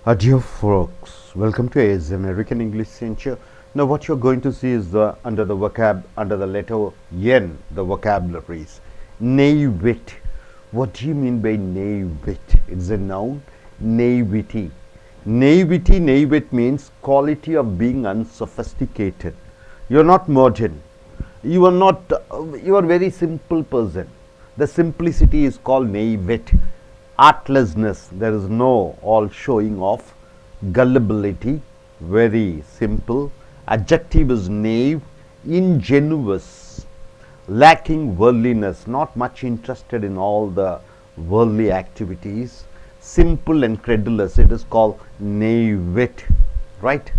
Dear folks, welcome to AS American English Center. Now, what you're going to see is under the letter N, the vocabularies. Naivete. What do you mean by naivete? It's a noun. Naivety. Naivete means quality of being unsophisticated. You're not modern. You are not. You are a very simple person. The simplicity is called naivete. Artlessness, there is no all showing off. Gullibility, very simple. Adjective is naive. Ingenuous, lacking worldliness, not much interested in all the worldly activities. Simple and credulous, it is called naivete, right?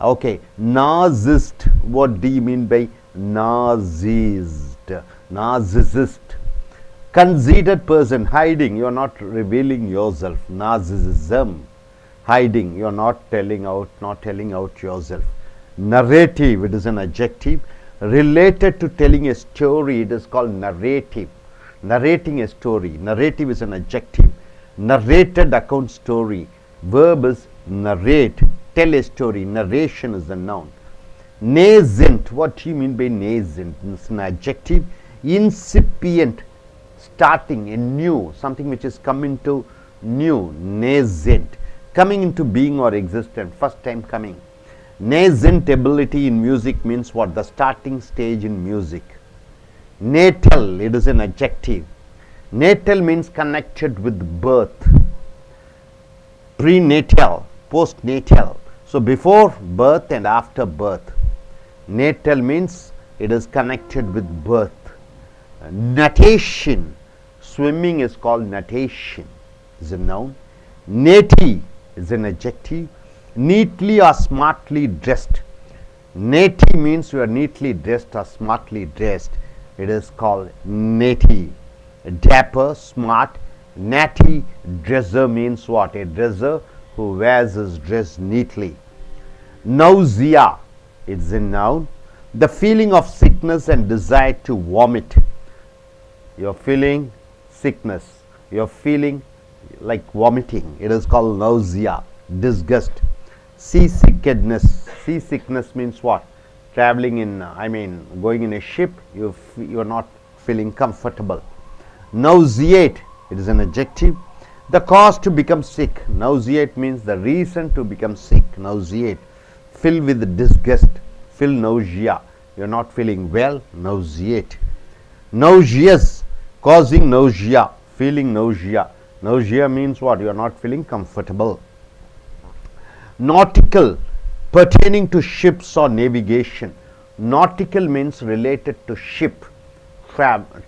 Okay, narcissist, what do you mean by narcissist? Narcissist, conceited person, hiding, you are not revealing yourself. Narcissism, hiding, you are not telling out yourself. Narrative, it is an adjective. Related to telling a story, it is called narrative. Narrating a story, narrative is an adjective. Narrated account story, verb is narrate. Tell a story, narration is the noun. Nascent, what do you mean by nascent? It's an adjective. Incipient, starting, a new, something which is coming to new. Nascent, coming into being or existence, first time coming. Nascent ability in music means what? The starting stage in music. Natal, it is an adjective. Natal means connected with birth. Prenatal, postnatal, so before birth and after birth. Natal means it is connected with birth. Natation, swimming is called natation, is a noun. Natty is an adjective. Neatly or smartly dressed. Natty means you are neatly dressed or smartly dressed. It is called natty. Dapper, smart. Natty, dresser means what? A dresser who wears his dress neatly. Nausea, it's a noun. The feeling of sickness and desire to vomit. You're feeling sickness, you're feeling like vomiting, it is called nausea. Disgust. Seasickness, seasickness means what? Traveling in, going in a ship, you're not feeling comfortable. Nauseate, it is an adjective. The cause to become sick. Nauseate means the reason to become sick. Nauseate, fill with disgust, feel nausea, you're not feeling well. Nauseate. Nauseous, causing nausea, feeling nausea. Nausea means what? You are not feeling comfortable. Nautical, pertaining to ships or navigation. Nautical means related to ship,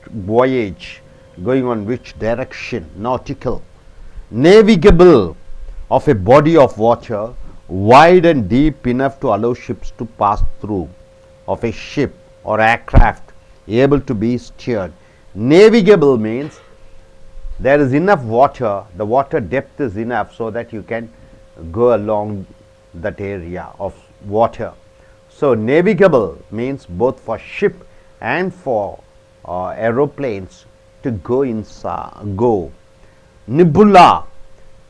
voyage, going on which direction. Nautical. Navigable, of a body of water wide and deep enough to allow ships to pass through. Of a ship or aircraft able to be steered. Navigable means there is enough water, the water depth is enough so that you can go along that area of water. So navigable means both for ship and for aeroplanes to go inside. Go. Nebula,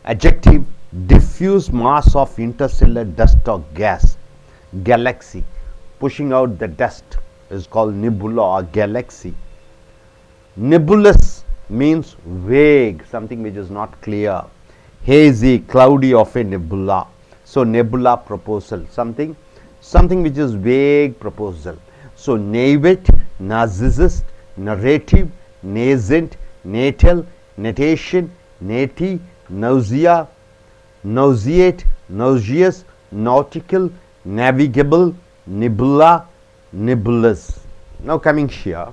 adjective, diffuse mass of interstellar dust or gas. Galaxy, pushing out the dust, is called nebula or galaxy. Nebulous means vague, something which is not clear. Hazy, cloudy of a nebula. So nebula, proposal, something which is vague proposal. So naivete, narcissist, narrative, nascent, natal, natation, natty, nausea, nauseate, nauseous, nautical, navigable, nebula, nebulous. Now coming here,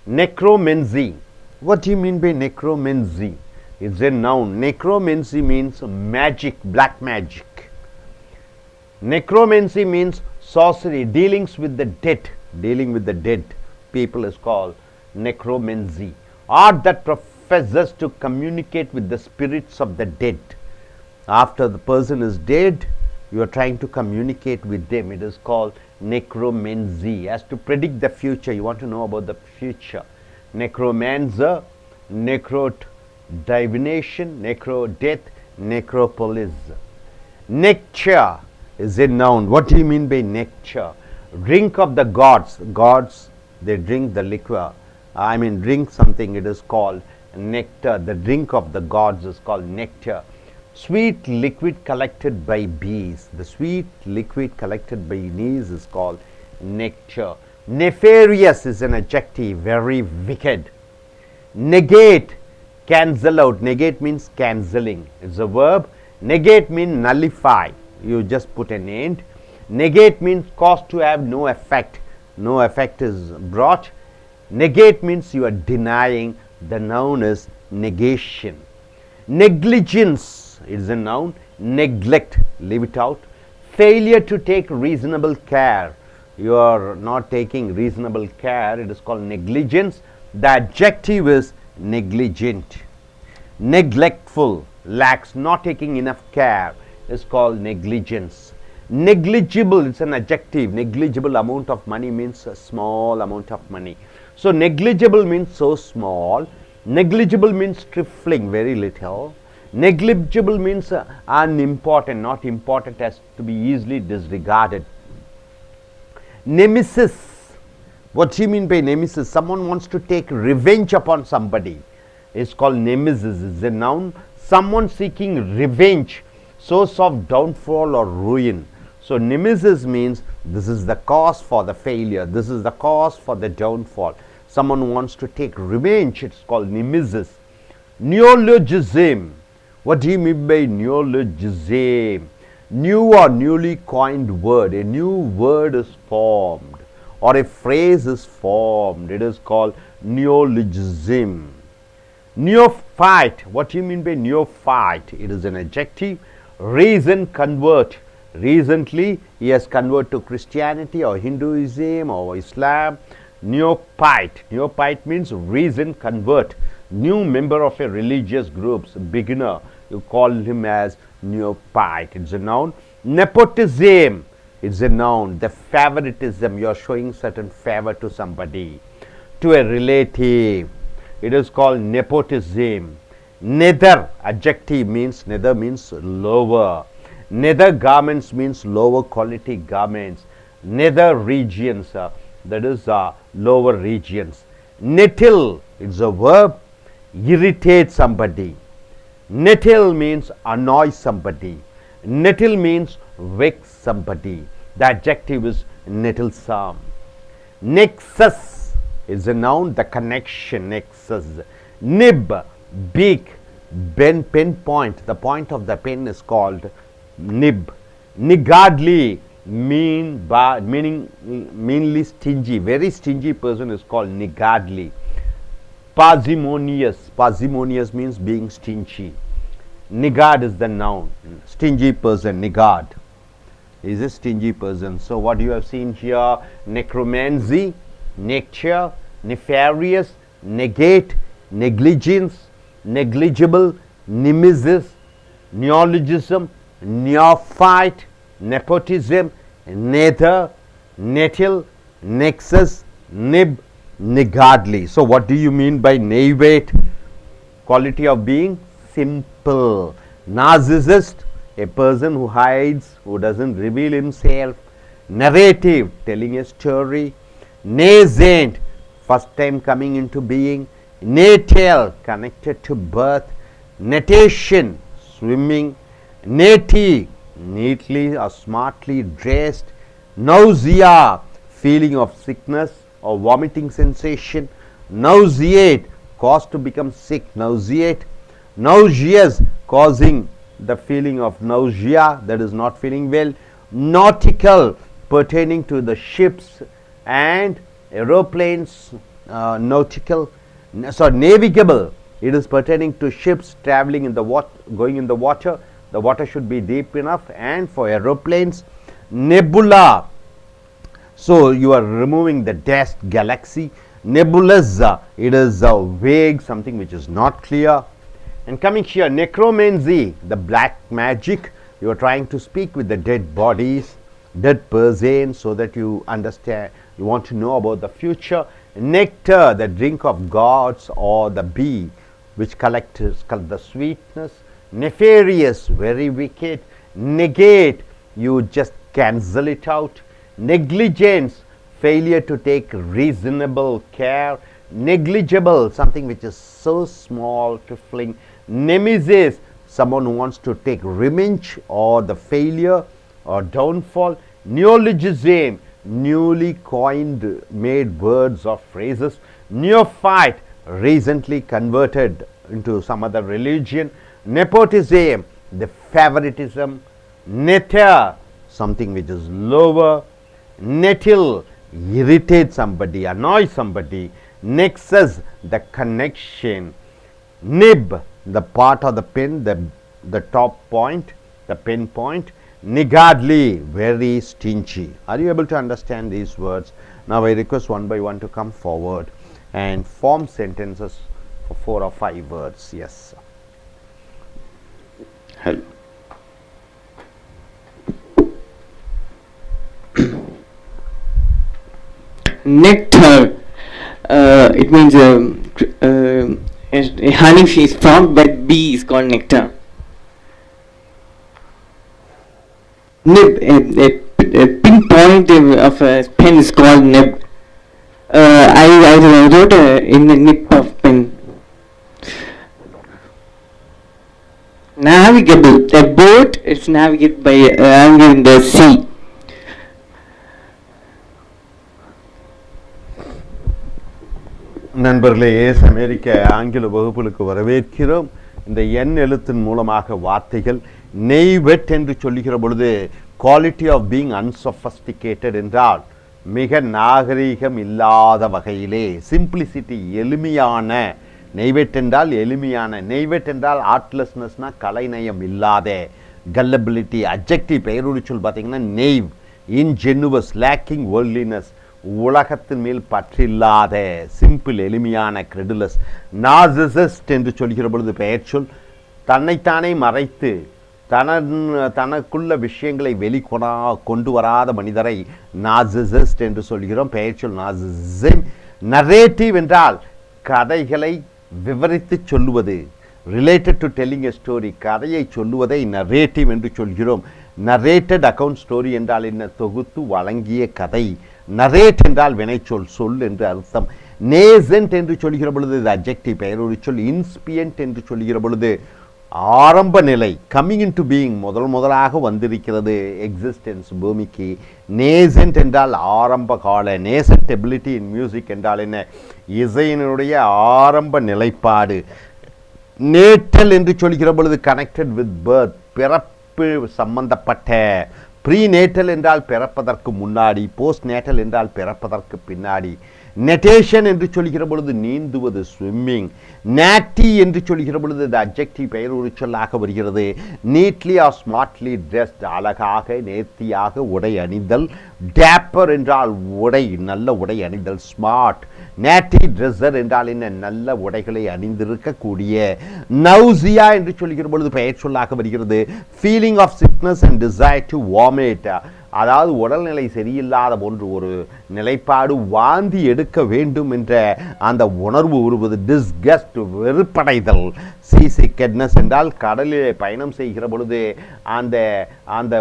necromancy. What do you mean by necromancy? It's a noun. Necromancy means magic, black magic. Necromancy means sorcery, dealings with the dead. Dealing with the dead people is called necromancy. Art that professes to communicate with the spirits of the dead. After the person is dead, you are trying to communicate with them. It is called necromancy. As to predict the future, you want to know about the future. Necromancer, necrot divination, necro death, necropolis. Nectar is a noun. What do you mean by nectar? Drink of the gods. Gods, they drink the liquor. I mean, drink something, it is called nectar. The drink of the gods is called nectar. Sweet liquid collected by bees. The sweet liquid collected by bees is called nectar. Nefarious is an adjective, very wicked. Negate, cancel out. Negate means cancelling. It's a verb. Negate means nullify. You just put an end. Negate means cause to have no effect. No effect is brought. Negate means you are denying. The noun is negation. Negligence is a noun. Neglect, leave it out. Failure to take reasonable care. You are not taking reasonable care. It is called negligence. The adjective is negligent. Neglectful, lacks, not taking enough care, is called negligence. Negligible, it's an adjective. Negligible amount of money means a small amount of money. So negligible means so small. Negligible means trifling, very little. Negligible means unimportant, not important, as to be easily disregarded. Nemesis. What do you mean by nemesis? Someone wants to take revenge upon somebody. It's called nemesis. It's a noun. Someone seeking revenge, source of downfall or ruin. So nemesis means this is the cause for the failure. This is the cause for the downfall. Someone wants to take revenge. It's called nemesis. Neologism. What do you mean by neologism? New or newly coined word. A new word is formed or a phrase is formed. It is called neologism. Neophyte. What do you mean by neophyte? It is an adjective. Recent convert. Recently he has converted to Christianity or Hinduism or Islam. Neophyte. Neophyte means recent convert. New member of a religious group. Beginner. You call him as neophyte. It's a noun. Nepotism. It's a noun. The favoritism. You are showing certain favor to somebody, to a relative. It is called nepotism. Nether, adjective, means nether means lower. Nether garments means lower quality garments. Nether regions, that is lower regions. Nettle, it's a verb. Irritate somebody. Nettle means annoy somebody. Nettle means vex somebody. The adjective is nettlesome. Nexus is a noun, the connection, nexus. Nib, beak, pen point. The point of the pen is called nib. Niggardly, meanly stingy. Very stingy person is called niggardly. Parsimonious. Parsimonious means being stingy. Niggard is the noun. Stingy person, niggard. Is a stingy person. So what you have seen here: necromancy, nectar, nefarious, negate, negligence, negligible, nemesis, neologism, neophyte, nepotism, nether, nettle, nexus, nib, niggardly. So what do you mean by naivete? Quality of being simple. Narcissist, a person who hides, who doesn't reveal himself. Narrative, telling a story. Nascent, first time coming into being. Natal, connected to birth. Natation, swimming. Natty, neatly or smartly dressed. Nausea, feeling of sickness or vomiting sensation. Nauseate, cause to become sick. Nauseate. Nauseous, causing the feeling of nausea, that is not feeling well. Nautical, pertaining to the ships and aeroplanes. Nautical, navigable, it is pertaining to ships traveling in the water, going in the water. The water should be deep enough. And for aeroplanes. Nebula, so you are removing the dust. Galaxy. Nebulous, it is vague, something which is not clear. And coming here, necromancy, the black magic. You are trying to speak with the dead bodies, dead persons, so that you understand, you want to know about the future. Nectar, the drink of gods, or the bee which collects the sweetness. Nefarious, very wicked. Negate, you just cancel it out. Negligence, failure to take reasonable care. Negligible, something which is so small, trifling. Nemesis, someone who wants to take revenge or the failure or downfall. Neologism, newly coined, made words or phrases. Neophyte, recently converted into some other religion. Nepotism, the favoritism. Neter, something which is lower. Nettle, irritate somebody, annoy somebody. Nexus, the connection. Nib, the part of the pin, the top point, the pin point. Niggardly, very stingy. Are you able to understand these words? Now I request one by one to come forward and form sentences for 4 or 5 words. Yes. Hello. Nectar. It means honey is formed by bee is called nectar. Nib, a pinpoint of a pen is called nib. I wrote in the nib of pen. Navigable, a boat is navigated by anger in the sea. நண்பர்களே, அமெரிக்க ஆங்கில வகுப்புகளுக்கு வரவேற்கிறோம். இந்த எண் எழுத்தின் மூலமாக வார்த்தைகள் நெய்வெட் என்று சொல்லுகிற பொழுது குவாலிட்டி ஆஃப் பீயிங் அன்சொஃபஸ்டிகேட்டட் என்றால் மிக நாகரீகம் இல்லாத வகையிலே, சிம்பிளிசிட்டி, எளிமையான. நெய்வெட் என்றால் எளிமையான. நெய்வெட் என்றால் ஆர்ட்லெஸ்னஸ்னா கலைநயம் இல்லாத. கல்லபிலிட்டி, அட்ஜெக்டிவ் பெயரொலி சொல் பார்த்தீங்கன்னா நெய்வ், இன்ஜெனுவஸ், லேக்கிங் வேர்ல்ட்லினஸ், உலகத்தின் மேல் பற்றில்லாத, சிம்பிள், எளிமையான, கிரெடுலஸ். நார்சிசிஸ்ட் என்று சொல்கிற பொழுது பெயர் சொல், தன்னைத்தானே மறைத்து தனக்குள்ள விஷயங்களை கொண்டு வராத மனிதரை நார்சிசிஸ்ட் என்று சொல்கிறோம். பெயர் சொல் நார்சிசிசம். நரேட்டிவ் என்றால் கதைகளை விவரித்து சொல்லுவது. Related to telling a story, கதையை சொல்லுவதை நரேட்டிவ் என்று சொல்கிறோம். நரேட்டட் அக்கவுண்ட் ஸ்டோரி என்றால் என்ன? தொகுத்து வழங்கிய கதை. நரேட் என்றால் வினைச்சொல், சொல் என்று அர்த்தம். நேசன்ட் என்று சொல்கிற பொழுது இது அட்ஜெக்டிவ் பெயரொலி சொல். இன்ஸ்பியன்ட் என்று சொல்கிற பொழுது ஆரம்ப நிலை, கம்மிங் இன் டு பீயிங், முதலாக வந்திருக்கிறது எக்ஸிஸ்டன்ஸ் பூமிக்கு. நேசன்ட் என்றால் ஆரம்ப கால. நேசன்ட் எபிலிட்டி இன் மியூசிக் என்றால் என்ன? இசையினுடைய ஆரம்ப நிலைப்பாடு. நேட்டல் என்று சொல்கிற பொழுது கனெக்டட் வித் பர்த், பிறப்பு சம்பந்தப்பட்ட. ப்ரீநேட்டல் என்றால் பிறப்பதற்கு முன்னாடி, போஸ்ட் நேட்டல் என்றால் பிறப்பதற்கு பின்னாடி. நெட்டேஷன் என்று சொல்கிற பொழுது நீந்துவது, ஸ்விம்மிங். நேட்டி என்று சொல்கிற பொழுது இது அட்ஜெக்டிவ் பெயர் ஒரு சொல்லாக வருகிறது. நீட்லி ஆர் ஸ்மார்ட்லி ட்ரெஸ்ட், அழகாக நேர்த்தியாக உடை அணிந்தல். டேப்பர் என்றால் உடை, நல்ல உடை அணிந்தல், ஸ்மார்ட். நேட்டி ட்ரெஸ்ஸர் என்றால் என்ன? நல்ல உடைகளை அணிந்திருக்கக்கூடிய. நௌசியா என்று சொல்கிற பொழுது பெயர் சொல்லாக வருகிறது. Feeling of sickness and desire to vomit, அதாவது உடல்நிலை சரியில்லாத போன்று ஒரு நிலைப்பாடு, வாந்தி எடுக்க வேண்டும் என்ற அந்த உணர்வு உருவது. டிஸ்கஸ்ட், வெறுப்படைதல். சீசிக்கட்னஸ் என்றால் கடலிலே பயணம் செய்கிற பொழுது அந்த அந்த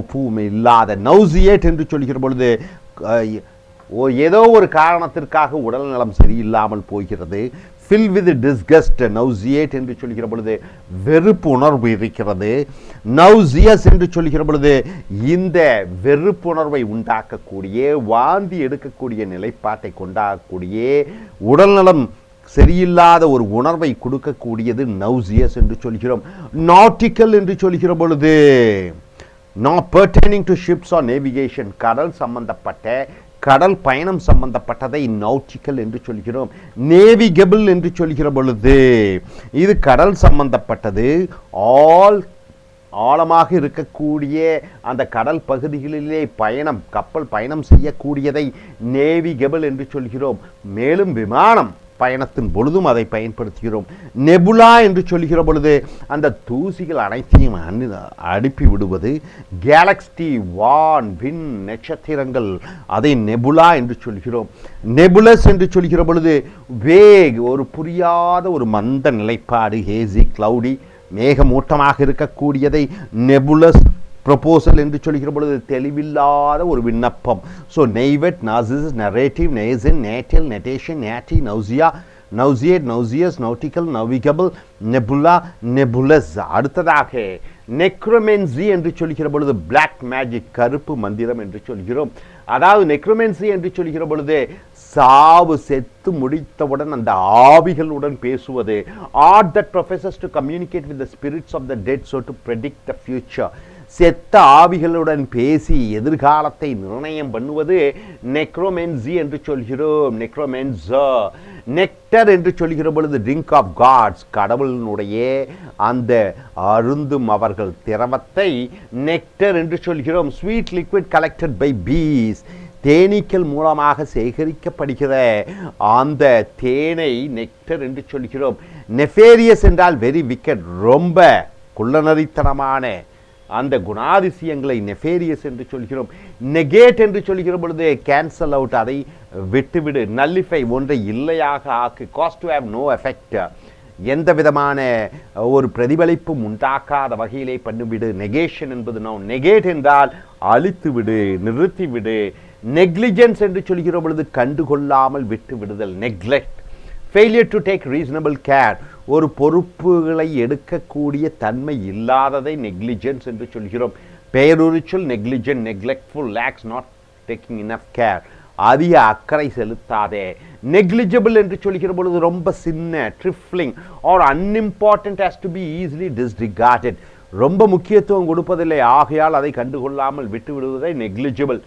ஒப்புமை இல்லாத. நௌசியேட் என்று சொல்கிற பொழுது ஏதோ ஒரு காரணத்திற்காக உடல் நலம் சரியில்லாமல் போகிறது. ஃபில் வித் டிஸ்கஸ்ட், நௌசியேட் என்று சொல்கிற பொழுது வெறுப்பு உணர்வு இருக்கிறது. நௌசியஸ் என்று சொல்கிற பொழுது இந்த வெறுப்புணர்வை உண்டாக்கக்கூடிய, வாந்தி எடுக்கக்கூடிய நிலைப்பாட்டை கொண்டாடக்கூடிய, உடல்நலம் சரியில்லாத ஒரு உணர்வை கொடுக்கக்கூடியது நௌசியஸ் என்று சொல்கிறோம். நாட்டிக்கல் என்று சொல்கிற பொழுது pertaining to ships or navigation, கடல் சம்பந்தப்பட்ட, கடல் பயணம் சம்பந்தப்பட்டதை நௌட்டிக்கல் என்று சொல்கிறோம். நேவிகபிள் என்று சொல்கிற பொழுது இது கடல் சம்பந்தப்பட்டது. ஆழமாக இருக்கக்கூடிய அந்த கடல் பகுதிகளிலே கப்பல் பயணம் செய்யக்கூடியதை நேவிகபிள் என்று சொல்கிறோம். மேலும் விமானம் பயணத்தின் பொழுதும் அதை பயன்படுத்துகிறோம். நெபுலா என்று சொல்கிற பொழுது அந்த தூசிகள் அனைத்தையும் அனுப்பி விடுவது. கேலக்ஸி, வான், விண், நட்சத்திரங்கள், அதை நெபுலா என்று சொல்கிறோம். நெபுலஸ் என்று சொல்கிற பொழுது வேக், ஒரு புரியாத ஒரு மந்த நிலைப்பாடு. ஹேசி, கிளவுடி, மேகமூட்டமாக இருக்கக்கூடியதை நெபுலஸ் ப்ரொபோசல் என்று சொல்கிற பொழுது தெளிவில்லாத ஒரு விண்ணப்பம். ஸோ நெய்வெட், நாசிஸ், நரேட்டிவ், நேசன், நேட்டல், நெட்டேஷன், நேட்டி, நௌசியா, நௌசியேட், நௌசியஸ், நௌட்டிக்கல், நவிகபிள், நெபுலா, நெபுலஸ். அடுத்ததாக நெக்ரோமென்சி என்று சொல்கிற பொழுது பிளாக் மேஜிக், கருப்பு மந்திரம் என்று சொல்கிறோம். அதாவது நெக்ரோமென்சி என்று சொல்கிற பொழுது சாவு செத்து முடித்தவுடன் அந்த ஆவிகளுடன் பேசுவது. Art that professors to communicate with the spirits of the dead, so to predict the future. செத்த ஆவிகளுடன் பேசி எதிர்காலத்தை நிர்ணயம் பண்ணுவது நெக்ரோமென்சி என்று சொல்கிறோம். நெக்ரோமென்சர். நெக்டர் என்று சொல்கிற பொழுது ட்ரிங்க் ஆஃப் காட்ஸ், கடவுளினுடைய அந்த அருந்தும் அவர்கள் திரவத்தை நெக்டர் என்று சொல்கிறோம். Sweet liquid collected by bees, தேனீக்கள் மூலமாக சேகரிக்கப்படுகிற அந்த தேனை நெக்டர் என்று சொல்கிறோம். நெஃபேரியஸ் என்றால் வெரி விக்கெட், ரொம்ப குள்ளநரித்தனமான அந்த குணாதிசயங்களை நெஃபேரியஸ் என்று சொல்கிறோம். நெகேட் என்று சொல்கிற பொழுது கேன்சல் அவுட், அதை விட்டுவிடு. நல்லிஃபை, ஒன்றை இல்லையாக ஆக்கு. Cause to have no effect, எந்த விதமான ஒரு பிரதிபலிப்பும் உண்டாக்காத வகையிலே பண்ணிவிடு. நெகேஷன் என்பது நோ. நெகேட் என்றால் அழித்து விடு, நிறுத்திவிடு. நெக்லிஜென்ஸ் என்று சொல்கிற பொழுது கண்டுகொள்ளாமல் விட்டு விடுதல், neglect. Failure to take reasonable care, ஒரு பொறுப்புகளை எடுக்கக்கூடிய தன்மை இல்லாததை நெக்லிஜென்ஸ் என்று சொல்கிறோம். பெயருரிச்சொல் negligent, neglectful, lax not taking enough care, அதிக அக்கறை செலுத்தாதே. நெக்லிஜிபிள் என்று சொல்கிற பொழுது ரொம்ப சின்ன, trifling or unimportant, has to be easily disregarded, ரொம்ப முக்கியத்துவம் கொடுப்பதில்லை, ஆகையால் அதை கண்டுகொள்ளாமல் விட்டு விடுவதை நெக்லிஜிபிள்.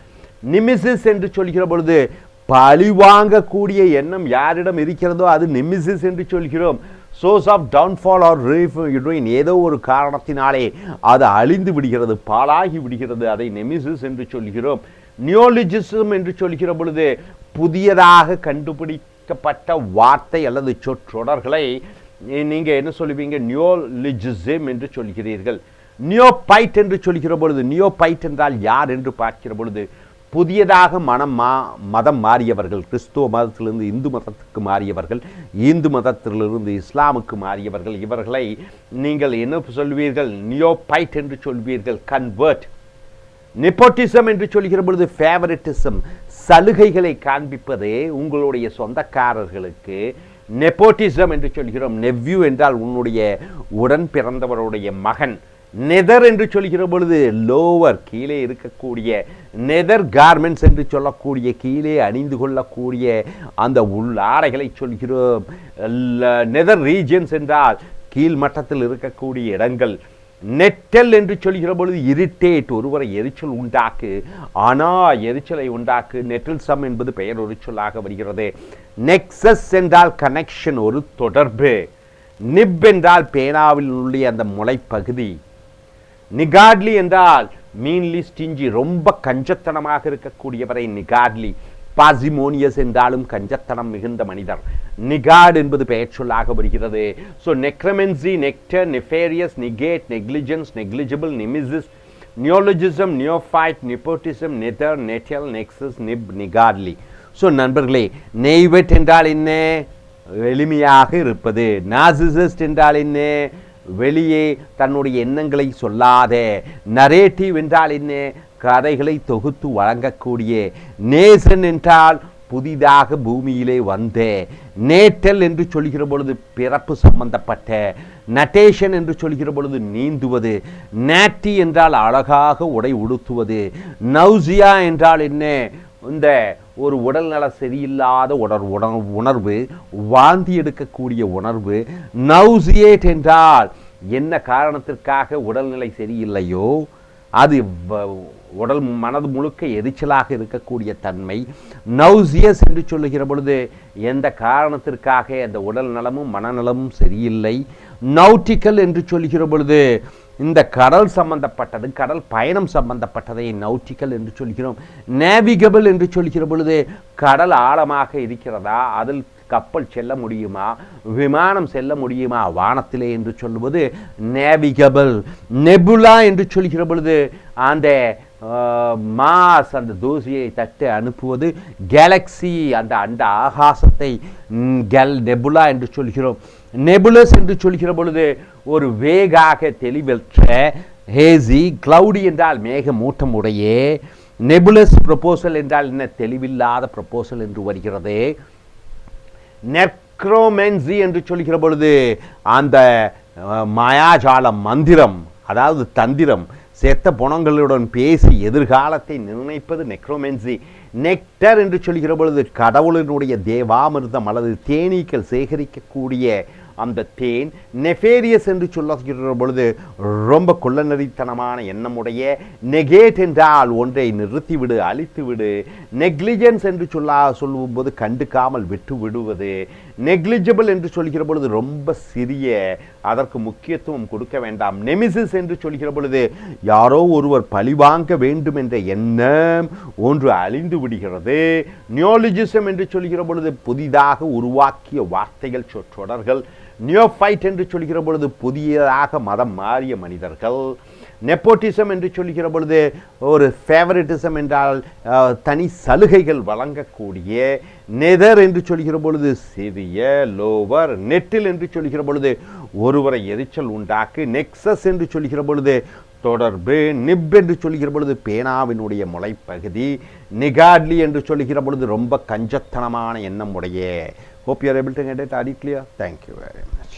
நிமிசிஸ் என்று சொல்கிற பொழுது பழி வாங்கக்கூடிய எண்ணம் யாரிடம் இருக்கிறதோ அது நிமிசிஸ் என்று சொல்கிறோம். Source of downfall or refine, ஏதோ ஒரு காரணத்தினாலே அது அழிந்து விடுகிறது, பாழாகி விடுகிறது, அதை நெமிசிஸ் என்று சொல்கிறோம். நியோலிஜிசம் என்று சொல்கிற பொழுது புதியதாக கண்டுபிடிக்கப்பட்ட வார்த்தை அல்லது சொற்றொடர்களை நீங்கள் என்ன சொல்லுவீங்க? நியோலிஜிசம் என்று சொல்கிறீர்கள். நியோபைட் என்று சொல்கிற பொழுது, நியோபைட் என்றால் யார் என்று பார்க்கிற பொழுது புதியதாக மதம் மாறியவர்கள், கிறிஸ்துவ மதத்திலிருந்து இந்து மதத்துக்கு மாறியவர்கள், இந்து மதத்திலிருந்து இஸ்லாமுக்கு மாறியவர்கள், இவர்களை நீங்கள் என்ன சொல்வீர்கள்? நியோபைட் என்று சொல்வீர்கள். கன்வெர்ட். நெப்போட்டிசம் என்று சொல்கிற பொழுது ஃபேவரிட்டிசம், சலுகைகளை காண்பிப்பதே உங்களுடைய சொந்தக்காரர்களுக்கு நெப்போட்டிசம் என்று சொல்கிறோம். நெவ்யூ என்றால் உன்னுடைய உடன் பிறந்தவருடைய மகன். நெதர் என்று சொல்கிற பொழுது லோவர், கீழே இருக்கக்கூடிய, நெதர் கார்மெண்ட்ஸ் என்று சொல்லக்கூடிய கீழே அணிந்து கொள்ளக்கூடிய அந்த உள்ளாடைகளை சொல்கிறோம். நெதர் ரீஜன்ஸ் என்றால் கீழ் மட்டத்தில் இருக்கக்கூடிய இடங்கள். நெட்டல் என்று சொல்கிற பொழுது இரிட்டேட், ஒருவரை எரிச்சல் உண்டாக்கு, ஆனால் எரிச்சலை உண்டாக்கு. நெட்டல் சம் என்பது பெயர் ஒரு சொல்லாக வருகிறது. நெக்ஸஸ் என்றால் கனெக்ஷன், ஒரு தொடர்பு. நிப் என்றால் பேனாவில் உள்ள அந்த முளைப்பகுதி. நிகாட்லி என்றால் மீன்லி ஸ்டிஞ்சி, ரொம்ப கஞ்சத்தனமாக இருக்கக்கூடியவரை நிகாட்லி. பாசிமோனியஸ் என்றாலும் கஞ்சத்தனம் மிகுந்த மனிதர். நிகாட் என்பது பெயர் சொல்லாக வருகிறது. So necromancy, nectar, nefarious, negate, negligence, negligible, nemesis, neologism, neophyte, nepotism, nether, nettle, nexus, nib, niggardly. So நண்பர்களே, நெய்வெட் என்றால் என்ன? எளிமையாக இருப்பது. நார்சிசிஸ்ட் என்றால் என்ன? வெளியே தன்னுடைய எண்ணங்களை சொல்லாத. நரேட்டிவ் என்றால் என்ன? கதைகளை தொகுத்து வழங்கக்கூடிய. நேசன் என்றால் புதிதாக பூமியிலே வந்த. நேட்டல் என்று சொல்கிற பொழுது பிறப்பு சம்பந்தப்பட்ட. நட்டேஷன் என்று சொல்கிற பொழுது நீந்துவது. நாட்டி என்றால் அழகாக உடை உடுத்துவது. நௌசியா என்றால் என்ன? இந்த ஒரு உடல்நல சரியில்லாத உணர்வு, வாந்தி எடுக்கக்கூடிய உணர்வு. நௌசியேட் என்றால் என்ன காரணத்திற்காக உடல்நிலை சரியில்லையோ அது உடல் மனது முழுக்க எரிச்சலாக இருக்கக்கூடிய தன்மை. நௌசியஸ் என்று சொல்லுகிற பொழுது எந்த காரணத்திற்காக அந்த உடல் நலமும் மனநலமும் சரியில்லை. நௌட்டிக்கல் என்று சொல்லுகிற பொழுது இந்த கடல் சம்பந்தப்பட்டது, கடல் பயணம் சம்பந்தப்பட்டதை நௌட்டிக்கல் என்று சொல்கிறோம். நேவிகபிள் என்று சொல்கிற பொழுது கடல் ஆழமாக இருக்கிறதா, அதில் கப்பல் செல்ல முடியுமா, விமானம் செல்ல முடியுமா வானத்திலே என்று சொல்லுவது நேவிகபிள். நெபுலா என்று சொல்கிற பொழுது அந்த மாஸ், அந்த தூசியை தட்டு அனுப்புவது. கேலக்சி, அந்த அண்ட ஆகாசத்தை நெபுலா என்று சொல்கிறோம். நெபுலஸ் என்று சொல்கிற பொழுது ஒரு வேகாக தெளிவற்ற, ஹேசி. கிளவுடி என்றால் மேகமூட்டம் உடைய. நெபுலஸ் ப்ரொபோசல் என்றால் என்ன? தெளிவில்லாத ப்ரொபோசல் என்று வருகிறது. நெக்ரோமென்சி என்று சொல்கிற பொழுது அந்த மாயாஜால மந்திரம், அதாவது தந்திரம், செத்த புணங்களுடன் பேசி எதிர்காலத்தை நிர்ணயிப்பது நெக்ரோமென்சி. நெக்டர் என்று சொல்கிற பொழுது கடவுளினுடைய தேவாமிர்தம் அல்லது தேனீக்கள் சேகரிக்கக்கூடிய அந்த தேன். நெஃபேரியஸ் என்று சொல்லுகிற பொழுது ரொம்ப கொள்ளநெறித்தனமான எண்ணமுடைய. நெகேட் என்றால் ஒன்றை நிறுத்திவிடு, அழித்துவிடு. நெக்லிஜென்ஸ் என்று சொல்லும்போது கண்டுக்காமல் விட்டு விடுவது. நெக்லிஜிபிள் என்று சொல்கிற பொழுது ரொம்ப சிறிய, அதற்கு முக்கியத்துவம் கொடுக்க வேண்டாம். நெமிசிஸ் என்று சொல்கிற பொழுது யாரோ ஒருவர் பழிவாங்க வேண்டும் என்ற எண்ணம் ஒன்று அழிந்து விடுகிறது. நியோலஜிசம் என்று சொல்கிற பொழுது புதிதாக உருவாக்கிய வார்த்தைகள், சொற்றொடர்கள். நியோஃபைட் என்று சொல்கிற பொழுது புதியதாக மதம் மாறிய மனிதர்கள். நெப்போட்டிசம் என்று சொல்கிற பொழுது ஒரு ஃபேவரிட்டிசம் என்றால் தனி சலுகைகள் வழங்கக்கூடிய. நெதர் என்று சொல்கிற பொழுது சிறிய, லோவர். நெட்டில் என்று சொல்கிற பொழுது ஒருவரை எரிச்சல் உண்டாக்கு. நெக்ஸஸ் என்று சொல்கிற பொழுது தொடர்பு. நிப் என்று சொல்கிற பொழுது பேனாவினுடைய முளைப்பகுதி. நிகாட்லி என்று சொல்கிற பொழுது ரொம்ப கஞ்சத்தனமான எண்ணம் உடைய. Hope you are able to get it. Are you clear? Thank you very much.